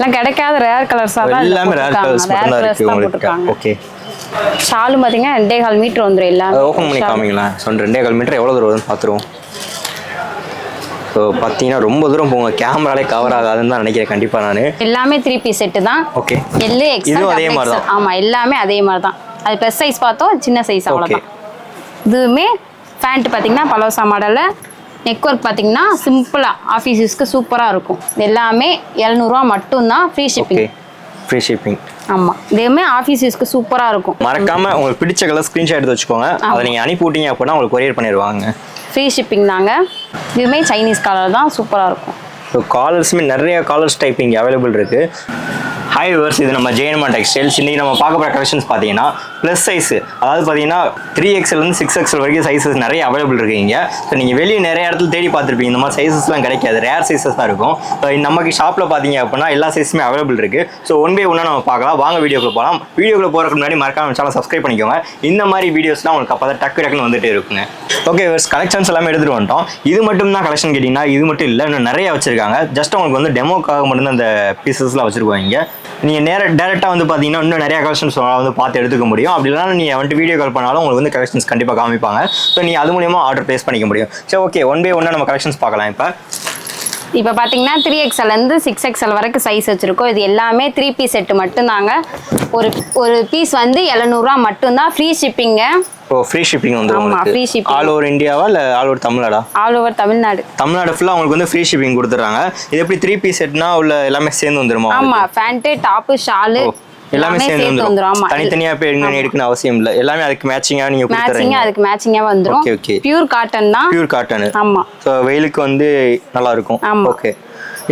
எல்லாம் கிடைக்காத ரேர் கலர்ஸா தான் எல்லாமே ரேர் கலர்ஸ் மட்டும் தான் இருக்கு உங்களுக்கு ஓகே ஷால் பாத்தீங்கன்னா 2.5 மீட்டர் வந்துரும் எல்லாம் ஓபன் பண்ணி காமிங்களா சொன்ன 2.5 மீட்டர் எவ்வளவு தூரம் வருதுன்னு பாத்துருவோம் சோ பாத்தீங்கன்னா ரொம்ப தூரம் போங்க கேமராலே கவர் ஆகாதுன்னு தான் நினைக்கிறேன் கண்டிப்பா நானு எல்லாமே 3 பீஸ் செட் தான் ஓகே எல் எக்ஸ் இதுவும் அதே மாதிரி தான் ஆமா எல்லாமே அதே மாதிரி தான் அது ப்ளஸ் சைஸ் பார்த்தோம் சின்ன சைஸ் அவ்வளவுதான் இதுமே பேண்ட் பாத்தீங்கன்னா பலோசா மாடல்ல நெக் ஒர்க் பாத்தீங்கன்னா சிம்பிளா ஆபீஸ் யூஸ்க்கு சூப்பரா இருக்கும் எல்லாமே 700 ரூபாய் மட்டும் தான் ஃப்ரீ ஷிப்பிங் ஃப்ரீ ஷிப்பிங் ஆமா இதுமே ஆபீஸ் யூஸ்க்கு சூப்பரா இருக்கும் மறக்காம உங்களுக்கு பிடிச்ச கலர் ஸ்கிரீன்ஷாட் எடுத்து வச்சுக்கோங்க அதை நீங்க அனுப்பி விட்டீங்க அப்படினா உங்களுக்கு கொரியர் பண்ணிடுவாங்க ஃப்ரீ ஷிப்பிங் தாங்க இதுமே சைனீஸ் காலர் தான் சூப்பரா இருக்கும் ஸோ காலர்ஸுமே நிறைய காலர்ஸ் டைப்பிங் அவைலபிள் இருக்கு ஹாய் வியூவர்ஸ் இது நம்ம ஜெயன்மா டெக்ஸ்டைல்ஸ் இன்னைக்கு நம்ம பார்க்க போகிற கலெக்ஷன்ஸ் பார்த்தீங்கன்னா ப்ளஸ் சைஸ் அதாவது பார்த்தீங்கன்னா 3XL 6XL வரைக்கும் சைஸஸ் நிறைய அவைலபிள் இருக்குங்க ஸோ நீங்கள் வெளியே நிறைய இடத்துல தேடி பார்த்துருப்பீங்க இந்த மாதிரி சைஸஸ்லாம் கிடைக்காது ரேர் சைஸஸ் தான் இருக்கும் ஸோ நமக்கு ஷாப்பில் பார்த்தீங்க அப்படின்னா எல்லா சைஸுமே அவைலபிள் இருக்குது ஸோ ஒன் பை ஒன்னாக நம்ம பார்க்கலாம் வாங்க வீடியோக்குள்ள போகலாம் வீடியோக்குள்ள போகிறதுக்கு முன்னாடி மறக்காம சேனல் சப்ஸ்கிரைப் பண்ணிக்கோங்க இந்த மாதிரி வீடியோஸ்லாம் உங்களுக்கு அப்போ தான் டக்குன்னு வந்துட்டே இருக்குங்க ஓகே வியூவர்ஸ் கலெக்ஷன்ஸ் எல்லாமே எடுத்துகிட்டு வந்துட்டோம் இது மட்டும் தான் கலெக்ஷன் கேட்டிங்கன்னா இது மட்டும் இல்லை இன்னும் நிறைய வச்சிருக்காங்க ஜஸ்ட் உங்களுக்கு வந்து டெமோக்காக மட்டும்தான் அந்த பீசஸ்லாம் வச்சிருக்காங்க நீங்கள் டேரெக்டாக வந்து பார்த்தீங்கன்னா இன்னும் நிறைய கலெக்ஷன்ஸ் வந்து பார்த்து எடுத்துக்க முடியும் அப்படி இல்லைனா நீங்கள் வந்துட்டு வீடியோ கால் பண்ணாலும் உங்களுக்கு வந்து கலெக்ஷன்ஸ் கண்டிப்பாக காமிப்பாங்க ஸோ நீங்கள் அது மூலியமா ஆர்டர் ப்ளேஸ் பண்ணிக்க முடியும் சரி ஓகே ஒன் பை ஒன்னாக நம்ம கலெக்ஷன்ஸ் பார்க்கலாம் இப்போ பார்த்தீங்கன்னா 3XL இருந்து 6XL வரைக்கும் சைஸ் வச்சிருக்கோம் இது எல்லாமே 3 பீஸ் செட்டு மட்டும்தாங்க ஒரு பீஸ் வந்து 700 ரூபாய் மட்டும்தான் ஃப்ரீ ஷிப்பிங்க ஓ ஃப்ரீ ஷிப்பிங் வந்து ஃப்ரீ ஷிப்பிங் ஆல் ஓவர் இந்தியாவா இல்ல ஆல் ஓவர் தமிழ்நாடா ஆல் ஓவர் தமிழ்நாடு ஃபுல்லா உங்களுக்கு வந்து ஃப்ரீ ஷிப்பிங் கொடுத்துறாங்க இது எப்படி 3 பீஸ் செட்னா உள்ள எல்லாமே சேர்ந்து வந்துருமா ஆமா பேண்ட் டாப் ஷால் எல்லாமே சேர்ந்து வந்துரும் ஆமா தனித்தனியா போய் எடுக்கணும் அவசியம் இல்ல எல்லாமே அதுக்கு மேட்சிங்கா நீங்க கொடுத்துறீங்க அதுக்கு மேட்சிங்கா வந்துரும் ஓகே ஓகே பியூர் காட்டன் தான் பியூர் காட்டன் ஆமா சோ வெயிலுக்கு வந்து நல்லா இருக்கும் ஓகே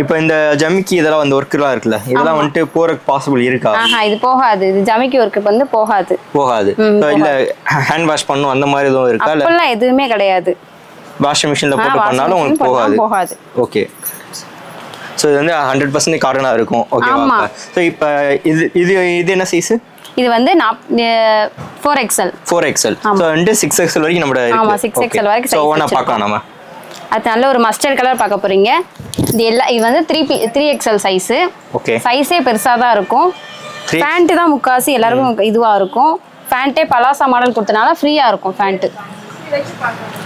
இப்போ இந்த ஜமிக்கி இதெல்லாம் வந்து வர்க்லாம் இருக்குல இதெல்லாம் வந்து போறதுக்கு பாசிபிள் இருக்கா இது போகாது இது ஜமிக்கி வர்க் வந்து போகாது இல்ல ஹேண்ட் வாஷ் பண்ணனும் அந்த மாதிரி எதுவும் இருக்கா இல்ல அப்பலாம் எதுவுமே கிடையாது வாஷிங் மெஷின்ல போட்டு பண்ணாலும் உங்களுக்கு போகாது ஓகே சோ இது வந்து 100% காட்டனா இருக்கும் ஓகேவா சோ இப்போ இது என்ன சைஸ் இது வந்து 4XL சோ வந்து 6XL வரைக்கும் நம்மட இருக்கு ஆமா 6XL வரைக்கும் சோ ஒண்ணா பார்க்கலாம் நாம அது நல்ல ஒரு மஸ்டர்ட் கலர் பார்க்க போறீங்க இது வந்து 3XL சைஸ் ஓகே சைஸே பெருசா தான் இருக்கும் பேண்ட் தான் முக்காசி எல்லாருக்கும் இதுவா இருக்கும் பேண்டே பலாசா மாடல் கொடுத்தனால ஃப்ரீயா இருக்கும் பேண்ட்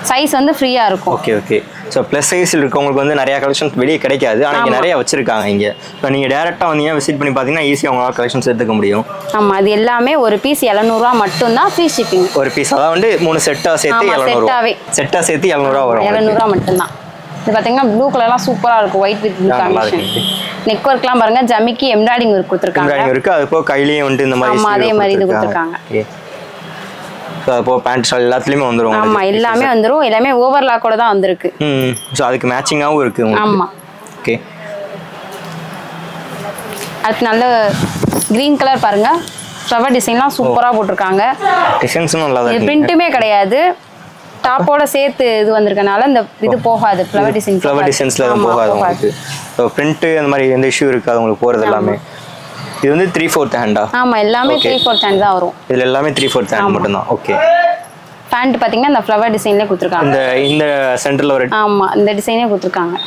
சைஸ் வந்து ஃப்ரீயா இருக்கும் ஓகே ஓகே சோ ப்ளஸ் சைஸ்ல இருக்கவங்களுக்கு வந்து நிறைய கலெக்ஷன்ஸ் வெளிய கிடைக்காது ஆனா இங்க நிறைய வச்சிருக்காங்க இங்க சோ நீங்க டைரக்டா வந்தீங்க விசிட் பண்ணி பாத்தீங்கன்னா ஈஸியா உங்களால கலெக்ஷன்ஸ் எடுத்துக்க முடியும் ஆமா அது எல்லாமே ஒரு பீஸ் 700 ரூபாய் மட்டும் தான் ஃப்ரீ ஷிப்பிங் ஒரு பீஸ் அத வந்து மூணு செட்டா சேர்த்து 700 ரூபாய் செட்டா சேர்த்து 700 ரூபாய் வரும் 700 ரூபாய் மட்டும் தான் இது பாத்தீங்கன்னா ப்ளூ கலர்லாம் சூப்பரா இருக்கும் white with blue combination neck வர்க்லாம் பாருங்க ஜமிக்கி எம்ப்ராய்டிங் வர்க் கொடுத்திருக்காங்க எம்ப்ராய்டிங் இருக்கு அது போ கையிலேயே வந்து இந்த மாதிரி அதே மாதிரி இது கொடுத்திருக்காங்க சோ அப்போ பேண்ட் ஷால் எல்லாத்துலயுமே வந்துரும் ஆமா எல்லாமே வந்துரும் எல்லாமே ஓவர்லாக்கோட தான் வந்திருக்கு சோ அதுக்கு மேட்சிங்காவும் இருக்கு உங்களுக்கு ஆமா ஓகே அது நல்ல கிரீன் கலர் பாருங்க ஃப்ளவர் டிசைன்லாம் சூப்பரா போட்டுருக்காங்க டிசைன்ஸும் நல்லா இருக்கு பிரிண்ட்டுமே கிடையாது டாப்போட சேர்த்து இது வந்திருக்கனால இந்த இது போகாது ஃப்ளவர் டிசைன்ஸ்ல அது போகாது உங்களுக்கு சோ பிரிண்ட் அந்த மாதிரி எந்த இஷ்யூ இருக்காது உங்களுக்கு போறது எல்லாமே இது வந்து 3/4 ஹேண்டா ஆமா எல்லாமே 3/4 ஹேண்ட் தான் வரும் இதுல எல்லாமே 3/4 ஹேண்ட் மட்டும் தான் ஓகே பேண்ட் பாத்தீங்கன்னா இந்த ஃப்ளவர் டிசைன்ல கொடுத்திருக்காங்க இந்த சென்டர்ல ஒரு ஆமா இந்த டிசைனே கொடுத்திருக்காங்க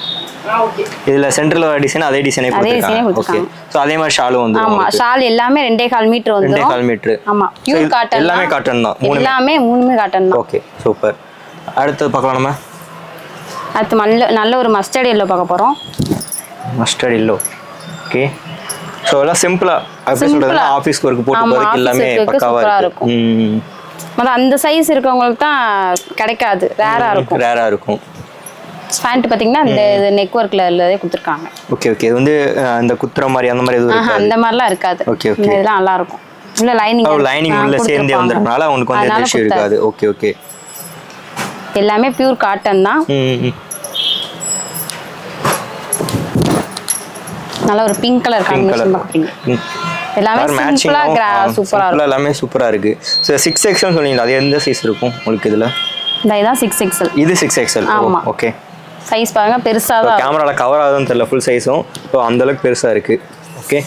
இதுல சென்டர்ல ஒரு டிசைன் அதே டிசைனே கொடுத்திருக்காங்க ஓகே சோ அதே மாதிரி ஷாலும் வந்து ஆமா ஷால் எல்லாமே 2.5 மீட்டர் வந்துரும் 2.5 மீட்டர் ஆமா பியூர் காட்டன் எல்லாமே காட்டன் தான் எல்லாமே மூணுமே காட்டன் தான் ஓகே சூப்பர் அடுத்து பார்க்கலாம் நம்ம அடுத்து நல்ல ஒரு மஸ்டர்ட் எல்லோ பார்க்க போறோம் மஸ்டர்ட் எல்லோ ஓகே சோ எல்லாம் சிம்பிளா அப்படி சொல்றது ஆபீஸ் வர்க் போட்டு போறதுக்கு எல்லாமே பக்காவா இருக்கும் மொத அந்த சைஸ் இருக்கவங்களுக்கு தான் கிடைக்காது ரேரா இருக்கும் பேண்ட் பாத்தீங்கன்னா இந்த நெக் வர்க்ல உள்ளதே கொடுத்திருக்காங்க ஓகே ஓகே இது வந்து அந்த குத்துற மாதிரி அந்த மாதிரி எதுவும் இருக்காது அந்த மாதிரிலாம் இருக்காது ஓகே ஓகே இதெல்லாம் நல்லா இருக்கும் உள்ள லைனிங் உள்ள சேர்ந்தே வந்தறனால உங்களுக்கு வந்து எந்த இஷ்யூ இருக்காது ஓகே ஓகே எல்லாமே பியூர் காட்டன் தான் நல்ல ஒரு பிங்க் கலர் காம்பினேஷன் பாக்குறீங்க எல்லாமே சிம்பிளா சூப்பரா இருக்கு எல்லாமே சூப்பரா இருக்கு சோ 6XL சொன்னீங்க அது எந்த சைஸ் இருக்கும் உங்களுக்கு இதுல இதான் 6XL இது 6XL ஓகே சைஸ் பாருங்க பெருசா தான் கேமரால கவர் ஆகுதுன்னு தெரியல ஃபுல் சைஸும் சோ அந்த அளவுக்கு பெருசா இருக்கு ஓகே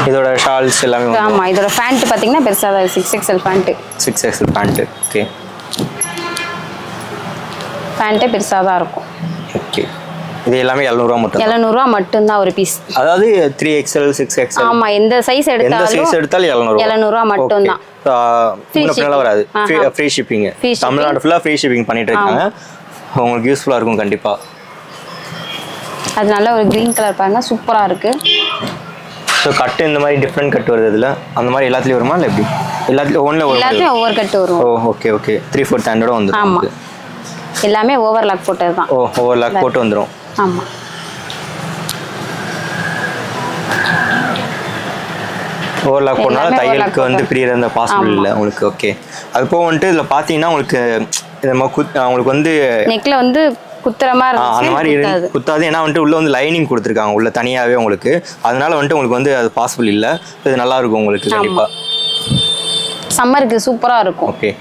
இதோட ஷால்ஸ் எல்லாமே ஆமா இதோட பேண்ட் பாத்தீங்கன்னா பெருசா தான் 6XL pant 6XL pant okay pant பெருசா தான் இருக்கும் ஓகே இது எல்லாமே 700 மட்டும். 700 மட்டும்தான் ஒரு பீஸ். அதாவது 3XL 6XL. ஆமா, எந்த சைஸ் எடுத்தாலும் 700 மட்டும்தான். முன்னப்பின்னால வராது. Free shipping. தமிழ்நாடு ஃபுல்லா ஃப்ரீ ஷிப்பிங் பண்ணிட்டு இருக்காங்க. உங்களுக்கு யூஸ்ஃபுல்லா இருக்கும் கண்டிப்பா. அது நல்ல ஒரு கிரீன் கலர் பாருங்க, சூப்பரா இருக்கு. ஸோ கட்டு இந்த மாதிரி டிஃப்ரெண்ட் கட்டு வருது இதில், அந்த மாதிரி எல்லாத்துலேயும் வருமா இல்லை எப்படி? எல்லாத்துலேயும் ஒவ்வொரு கட்டு வரும். Okay okay. 3/4 ஹேண்டோட வந்துடும். ஆமாம், எல்லாமே ஓவர்லாக் போட்டது தான். ஓவர்லாக் போட்டு வந்துடும். ஆமாம், ஓவர்லாக் போனாலும் தையலுக்கு வந்து பிரியற அந்த பாசிபிள் இல்லை உங்களுக்கு. ஓகே. அது போக வந்துட்டு இதில் பார்த்தீங்கன்னா உங்களுக்கு உங்களுக்கு வந்து நெக்ல வந்து குத்துற மாதிரி அந்த மாதிரி குத்தாது. ஏன்னா வந்துட்டு உள்ள வந்து லைனிங் கொடுத்துருக்காங்க உள்ள தனியாகவே உங்களுக்கு. அதனால வந்துட்டு உங்களுக்கு வந்து அது பாசிபிள் இல்லை. இது நல்லா இருக்கும் உங்களுக்கு கண்டிப்பா. சம்மருக்கு சூப்பரா இருக்கும். ஓகே.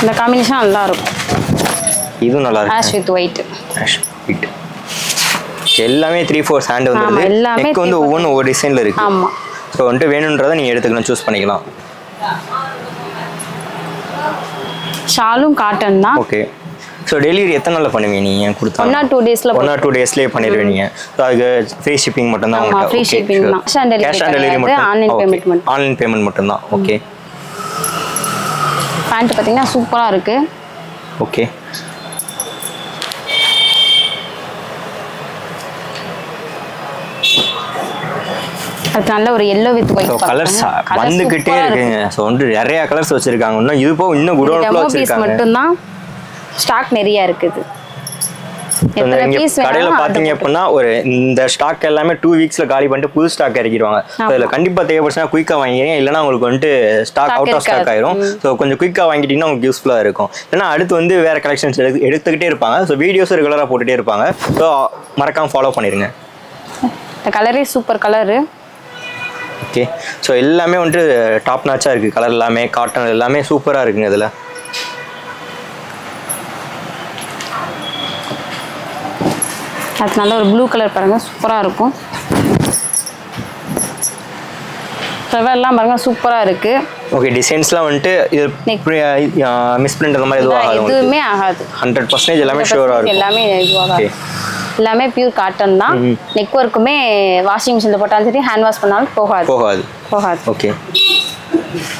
இந்த காம்பினேஷன் நல்லா இருக்கும். இதுவும் நல்லா இருக்கு. Ash with white. எல்லாமே 3/4 ஹேண்ட் வந்துருது. நெக் வந்து ஒவ்வொரு டிசைன்ல இருக்கு. ஆமா. ஸோ வந்துட்டு வேணுன்றதை நீங்க எடுத்துக்கலாம், சூஸ் பண்ணிக்கலாம். ஷாலும் காட்டன் தான். ஓகே. ஸோ டெலிவரி எத்தனை நாளில் பண்ணுவீங்க நீங்கள் கொடுத்தா? 1 or 2 டேஸ்ல 1 or 2 டேஸ்லேயே பண்ணிடுவீங்க. ஸோ அதுக்கு ஃப்ரீ ஷிப்பிங் மட்டும்தான் உங்களுக்கு. ஃப்ரீ ஷிப்பிங் தான். கேஷ் ஆன் டெலிவரி மட்டும். ஆன்லைன் பேமெண்ட் மட்டும்தான். ஓகே. பேண்ட் பார்த்தீங்கன்னா சூப்பரா இருக்கு. ஓகே. அது நல்ல ஒரு yellow with white கலர்ஸ் வந்துகிட்டே இருக்குங்க. ஸோ வந்து நிறைய கலர்ஸ் வச்சிருக்காங்க. இன்னும் இது போக இன்னும் குடோன் ஃபுல்லா வச்சிருக்காங்க. மட்டும்தான் ஸ்டாக் நிறைய இருக்குது. கடையில பாத்தீங்க அப்படின்னா ஒரு இந்த ஸ்டாக் எல்லாமே 2 வீக்ஸ்ல காலி பண்ணிட்டு புது ஸ்டாக் இறக்கிடுவாங்க. அதுல கண்டிப்பா தேவைப்படுச்சுன்னா குயிக்கா வாங்கிடுங்க. இல்லைன்னா உங்களுக்கு வந்துட்டு ஸ்டாக் அவுட் ஆஃப் ஸ்டாக் ஆயிரும். ஸோ கொஞ்சம் குயிக்கா வாங்கிட்டீங்கன்னா உங்களுக்கு யூஸ்ஃபுல்லா இருக்கும். ஏன்னா அடுத்து வந்து வேற கலெக்ஷன்ஸ் எடுத்துக்கிட்டே இருப்பாங்க. ஸோ வீடியோஸ் ரெகுலரா போட்டுட்டே இருப்பாங்க. ஸோ மறக்காம ஃபாலோ பண்ணிருங்க. இந்த கலரே சூப்பர் கலரு. ஓகே. ஸோ எல்லாமே வந்துட்டு டாப் நாச்சா இருக்கு. கலர் எல்லாமே காட்டன் எல்லாமே சூப்பரா இருக்குங்க இதுல. அது நல்ல ஒரு ப்ளூ கலர் பாருங்க, சூப்பரா இருக்கும். எல்லாம் பாருங்க சூப்பரா இருக்கு. ஓகே. டிசைன்ஸ்லாம் வந்துட்டு இது மிஸ் பிரிண்ட் அந்த மாதிரி எதுவுமே ஆகாது. 100% எல்லாமே ஷூரா இருக்கும். எல்லாமே இதுவாக எல்லாமே பியூர் காட்டன் தான். நெக் ஒர்க்குமே வாஷிங் மிஷின்ல போட்டாலும் சரி, ஹேண்ட் வாஷ் பண்ணாலும் போகாது. ஓகே.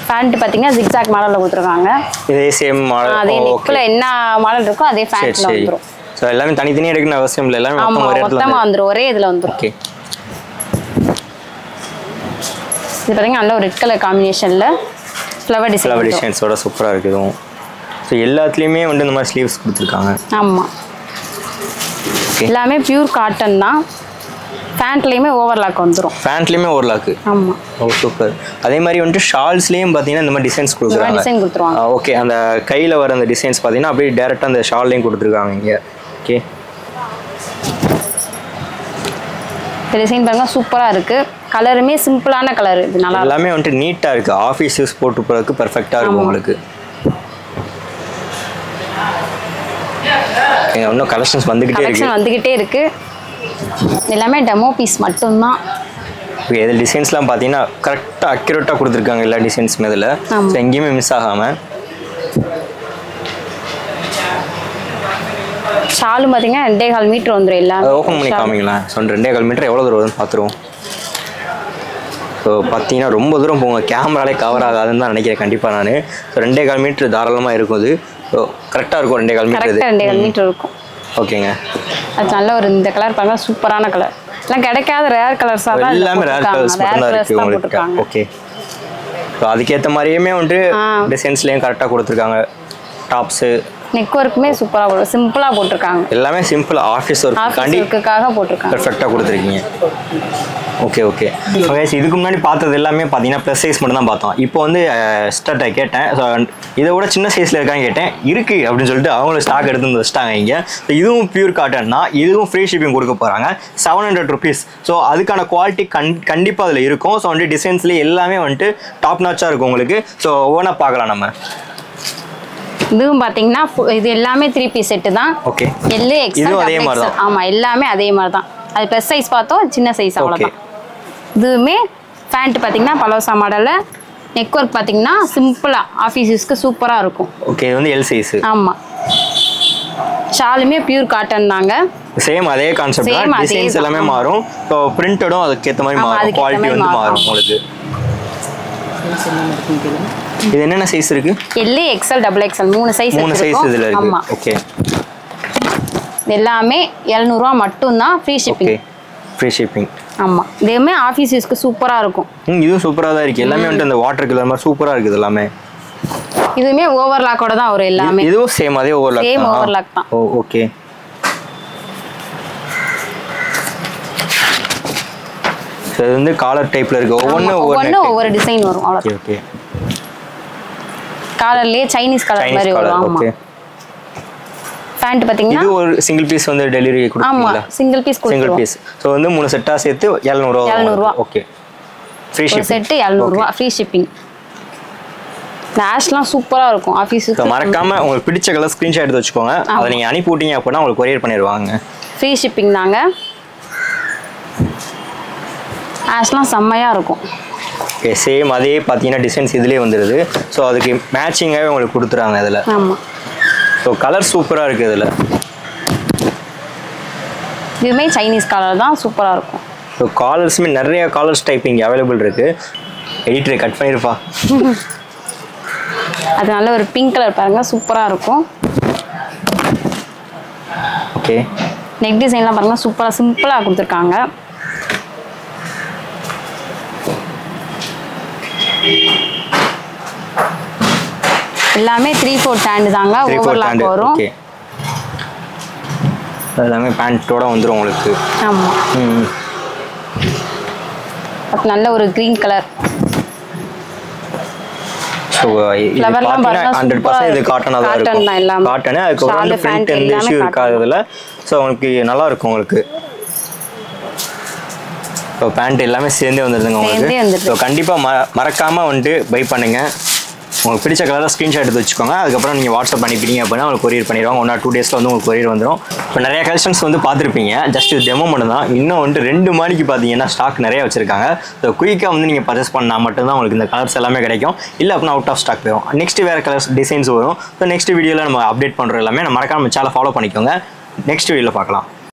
பேண்ட் பாத்தீங்கன்னா ஜிக்ஸாக் மாடல்ல கொடுத்துருக்காங்க. இதே சேம் மாடல். அதே நெக்ல என்ன மாடல் இருக்கோ அதே பேண்ட்ல வந்துரும். சோ எல்லாமே தனித்தனியா எடுக்கணும் அவசியம் இல்லை. எல்லாமே மொத்தமா வந்துரும். ஒரே இதுல வந்துரும். ஓகே. இது பாத்தீங்க நல்ல ஒரு ரெட் கலர் காம்பினேஷன்ல ஃப்ளவர் டிசைன்ஸோட சூப்பரா இருக்கு இதுவும். சோ எல்லாத்துலயுமே வந்து இந்த மாதிரி ஸ்லீவ்ஸ் கொடுத்திருக்காங்க. ஆமா. எல்லாமே பியூர் காட்டன் தான். பேண்ட்லயுமே ஓவர்லாக் வந்துரும். பேண்ட்லயுமே ஓவர்லாக். ஆமா. ஓ சூப்பர். அதே மாதிரி வந்து ஷால்ஸ்லயும் பாத்தீங்கன்னா இந்த மாதிரி டிசைன்ஸ் கொடுக்குறாங்க. டிசைன் கொடுத்துருவாங்க. ஓகே. அந்த கையில வர அந்த டிசைன்ஸ் பாத்தீங்கன்னா அப்படியே டைரக்டா அந்த ஷால்லையும் கொடுத்துருக்காங்க இங்க. ஓகே. இந்த டிசைன் பாருங்க சூப்பரா இருக்கு. கலருமே சிம்பிளான கலர். இது நல்லா எல்லாமே வந்து நீட்டா இருக்கு. ஆபீஸ் யூஸ் போட்டு போறதுக்கு பெர்ஃபெக்ட்டா இருக்கும் உங்களுக்கு. இன்னும் கலெக்ஷன்ஸ் வந்துகிட்டே இருக்கு. எல்லாமே டெமோ பீஸ் மட்டும்தான். இதில் டிசைன்ஸ்லாம் பார்த்தீங்கன்னா கரெக்டாக அக்யூரேட்டாக கொடுத்துருக்காங்க எல்லா டிசைன்ஸுமே இதில். ஸோ எங்கேயுமே மிஸ் ஆகாமல். ஷாலும் பார்த்தீங்கன்னா 2.25 மீட்டர் வந்துடும். எல்லாம் ஓப்பன் பண்ணி காமிங்களா? ஸோ 2.25 மீட்டர் எவ்வளோ தூரம் வருதுன்னு பார்த்துருவோம். ஸோ பார்த்தீங்கன்னா ரொம்ப தூரம் போங்க, கேமராலே கவர் ஆகாதுன்னு தான் நினைக்கிறேன் கண்டிப்பாக நான். ஸோ 2.25 மீட்டர் தாராளமாக இருக்கும். அது ஸோ கரெக்டாக இருக்கும். 2.25 மீட்டர் இருக்கும். ஓகேங்க. அது நல்ல ஒரு இந்த கலர் பாருங்க, சூப்பரான கலர். எல்லாம் கிடைக்காத ரேர் கலர்ஸாக தான் எல்லாமே ரேர் கலர்ஸ் மட்டும் தான் இருக்கு உங்களுக்கு. ஓகே. ஸோ அதுக்கேற்ற மாதிரியுமே வந்து டிசைன்ஸ்லேயும் கரெக்டாக கொடுத்துருக்காங்க. டாப்ஸு நெக் ஒர்க்குமே சூப்பராக சிம்பிளாக போட்டிருக்காங்க. எல்லாமே சிம்பிள் ஆஃபீஸ் ஒர்க்குக்காக போட்டிருக்காங்க. பெர்ஃபெக்டாக கொடுத்துருக்கீங்க. Okay okay. இதுக்கு முன்னாடி பார்த்தது எல்லாமே பார்த்தீங்கன்னா ப்ளஸ் சைஸ் மட்டும் தான் பார்த்தோம். இப்போ வந்து ஸ்டார்ட் கேட்டேன். ஸோ இதை விட சின்ன சைஸில் இருக்கான்னு கேட்டேன். இருக்குது அப்படின்னு சொல்லிட்டு அவங்களும் ஸ்டாக் எடுத்து வந்து வச்சிட்டாங்க இங்கே. ஸோ இதுவும் பியூர் காட்டன் தான். இதுவும் ஃப்ரீ ஷிப்பிங் கொடுக்க போகிறாங்க. 700 rupees. ஸோ அதுக்கான குவாலிட்டி கண்டிப்பாக அதில் இருக்கும். ஸோ வந்துட்டு டிசைன்ஸ்லேயே எல்லாமே வந்துட்டு டாப் நாச்சாக இருக்கும் உங்களுக்கு. ஸோ ஒவ்வொன்றா பார்க்கலாம் நம்ம. இதுவும் பார்த்தீங்கன்னா இது எல்லாமே 3 பீஸ் செட்டு தான். ஓகே. எல்லு எக்ஸ்எல் அதே மாதிரி தான். ஆமாம், எல்லாமே அதே மாதிரி தான். அது ப்ளஸ் சைஸ் பார்த்தோம், சின்ன சைஸ் அவ்வளோதான். இதுவுமே பேண்ட் பார்த்தீங்கன்னா பலோசா மாடலில் நெக் ஒர்க் பார்த்தீங்கன்னா சிம்பிளாக ஆஃபீஸ் யூஸ்க்கு சூப்பராக இருக்கும். ஓகே. இது வந்து எல் சைஸ். ஆமாம். ஷாலுமே பியூர் காட்டன் தாங்க. சேம் அதே கான்செப்ட் தான். டிசைன்ஸ் எல்லாமே மாறும். ஸோ பிரிண்டடும் அதுக்கு ஏற்ற மாதிரி மாறும். குவாலிட்டி வந்து மாறும் உங்களுக்கு. இது என்னென்ன சைஸ் இருக்கு? L XL double XL 3 size இருக்கு. 3 சைஸ் இதுல இருக்கு. ஆமா. ஓகே. எல்லாமே 700 ரூபாய் மட்டும் தான் free shipping. Okay. Free shipping. ஆமா. இதுமே ஆபீஸ் யூஸ்க்கு சூப்பரா இருக்கும். இதுவும் சூப்பரா தான் இருக்கு. எல்லாமே வந்து அந்த வாட்டர் கலர் மாதிரி சூப்பரா இருக்குது எல்லாமே. இதுமே ஓவர்லாக்கோட தான் வரும் எல்லாமே. இதுவும் சேம் அதே ஓவர்லாக். சேம் ஓவர்லாக் தான். ஓ ஓகே. இது வந்து காலர் டைப்ல இருக்கு. ஒவ்வொரு டிசைன் வரும் அவ்வளவுதான். ஓகே. காலர்லயே சைனீஸ் கலர் மாதிரி வரும். ஆமா. பேண்ட் பாத்தீங்கன்னா இது ஒரு சிங்கிள் பீஸ் வந்து டெலிவரி கொடுப்பீங்களா? ஆமா, சிங்கிள் பீஸ் கொடுப்போம். Single piece. சோ வந்து 3 செட்டா சேர்த்து 700 ரூபாய். ஓகே. Free shipping. செட் 700 ரூபாய் ஃப்ரீ ஷிப்பிங். நாஷ்லாம் சூப்பரா இருக்கும் ஆபீஸ்க்கு. மறக்காம உங்களுக்கு பிடிச்ச கலர் ஸ்கிரீன்ஷாட் எடுத்து வச்சுக்கோங்க. அத நீங்க அனுப்பி விட்டீங்க அப்படினா உங்களுக்கு கொரியர் பண்ணிடுவாங்க. ஃப்ரீ ஷிப்பிங் தாங்க. நாஷ்லாம் செம்மையா இருக்கும். ஓகே. சேம் அதே பாத்தீங்கன்னா டிசைன்ஸ் இதுலயே வந்துருது. சோ அதுக்கு மேட்சிங்காவே உங்களுக்கு கொடுத்துறாங்க இதுல. ஆமா. சோ கலர் சூப்பரா இருக்கு இதுல. இதுமே சைனீஸ் கலர் தான் சூப்பரா இருக்கும். சோ காலர்ஸ்மே நிறைய காலர்ஸ் டைப்பிங் அவைலபிள் இருக்கு. எடிட்டர் கட் பண்ணிருப்பா. அது நல்ல ஒரு பிங்க் கலர் பாருங்க சூப்பரா இருக்கும். ஓகே. நெக் டிசைன்லாம் பாருங்க சூப்பரா சிம்பிளா கொடுத்திருக்காங்க. எல்லாமே 3/4 ஹேண்ட் தாங்க. ஓவர்லாக் வரும். ஓகே. எல்லாமே பேண்டோட வந்துரும் உங்களுக்கு. ஆமா. நல்ல ஒரு கிரீன் கலர். சோ ஃப்ளவர்லாம் பாருங்க 100% இது காட்டனா தான் இருக்கும். காட்டன். அதுக்கு வந்து பிரிண்ட் எந்த இஷ்யூ இருக்காதுல. சோ உங்களுக்கு நல்லா இருக்கும் உங்களுக்கு. சோ பேண்ட் எல்லாமே சேர்ந்தே வந்துருதுங்க உங்களுக்கு. சோ கண்டிப்பா மறக்காம வந்து பை பண்ணுங்க. உங்களுக்கு பிடிச்ச கலரை ஸ்க்ரீன்ஷாட் எடுத்து வச்சுக்கோங்க. அதுக்கப்புறம் நீங்கள் வாட்ஸ்அப் பண்ணிப்பீங்க அப்படின்னா உங்களுக்கு கொரியர் பண்ணிடுவாங்க. 1 or 2 days வந்து உங்களுக்கு கொரியர் வந்துடும். இப்போ நிறைய கலெக்ஷன்ஸ் வந்து பார்த்துருப்பீங்க. ஜஸ்ட் இது டெமோ மட்டும் தான். இன்னும் வந்து 2 மணிக்கு பார்த்தீங்கன்னா ஸ்டாக் நிறைய வச்சிருக்காங்க. ஸோ குயிக்காக வந்து நீங்கள் பர்ச்சேஸ் பண்ணால் மட்டும்தான் உங்களுக்கு இந்த கலர்ஸ் எல்லாமே கிடைக்கும். இல்லை அப்படின்னா அவுட் ஆஃப் ஸ்டாக் போயிடும். நெக்ஸ்ட் வேறு கலர்ஸ் டிசைன்ஸ் வரும். ஸோ நெக்ஸ்ட் வீடியோவில் நம்ம அப்டேட் பண்ணுறோம் எல்லாமே. நம்ம மறக்காம சேனலை ஃபாலோ பண்ணிக்கோங்க. நெக்ஸ்ட் வீடியோவில் பார்க்கலாம்.